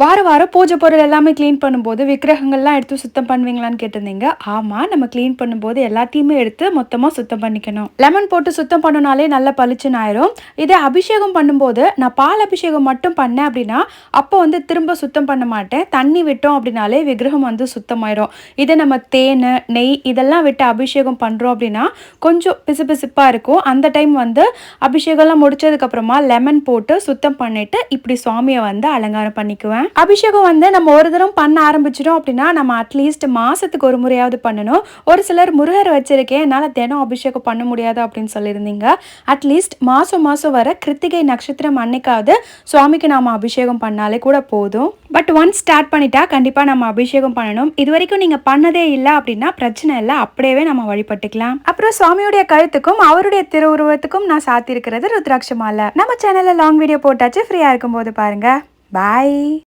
வாரம் பூஜை பொருள் எல்லாமே க்ளீன் பண்ணும்போது விக்கிரகங்கள்லாம் எடுத்து சுத்தம் பண்ணுவீங்களான்னு கேட்டிருந்தீங்க. ஆமாம், நம்ம க்ளீன் பண்ணும்போது எல்லாத்தையுமே எடுத்து மொத்தமாக சுத்தம் பண்ணிக்கணும். லெமன் போட்டு சுத்தம் பண்ணனாலே நல்லா பளிச்சுன்னு ஆயிரும். இதே அபிஷேகம் பண்ணும்போது நான் பால் அபிஷேகம் மட்டும் பண்ணேன் அப்படின்னா அப்போ திரும்ப சுத்தம் பண்ண மாட்டேன். தண்ணி விட்டோம் அப்படின்னாலே விக்கிரகம் சுத்தமாயிரும். இதே நம்ம தேன், நெய் இதெல்லாம் விட்டு அபிஷேகம் பண்ணுறோம் அப்படின்னா கொஞ்சம் பிசுபிசுப்பாக இருக்கும். அந்த டைம் அபிஷேகம்லாம் முடிச்சதுக்கப்புறமா லெமன் போட்டு சுத்தம் பண்ணிட்டு இப்படி சுவாமியை அலங்காரம் பண்ணிக்குவேன். அபிஷேகம் நம்ம ஒரு தரம் பண்ண ஆரம்பிச்சிடும் அப்படின்னா நம்ம அட்லீஸ்ட் மாசத்துக்கு ஒரு முறையாவது பண்ணணும். ஒரு சிலர் முருகர் வச்சிருக்கேன், என்னால் தினம் அபிஷேகம் பண்ண முடியாது அப்படின்னு சொல்லியிருந்தீங்க. அட்லீஸ்ட் மாசம் வர கிருத்திகை நட்சத்திரம் அன்னைக்காவது சுவாமிக்கு நாம அபிஷேகம் பண்ணாலே கூட போதும். பட் ஒன்ஸ் ஸ்டார்ட் பண்ணிட்டா கண்டிப்பா நம்ம அபிஷேகம் பண்ணணும். இது வரைக்கும் நீங்க பண்ணதே இல்லை அப்படின்னா பிரச்சனை இல்லை, அப்படியே நம்ம வழிபட்டுக்கலாம். அப்புறம் சுவாமியுடைய கழுத்துக்கும் அவருடைய திருவுருவத்துக்கும் நான் சாத்திருக்கிறது ருத்ராட்ச மாலை. நம்ம சேனல்ல லாங் வீடியோ போட்டாச்சு, ஃப்ரீயா இருக்கும் போது பாருங்க. பாய்.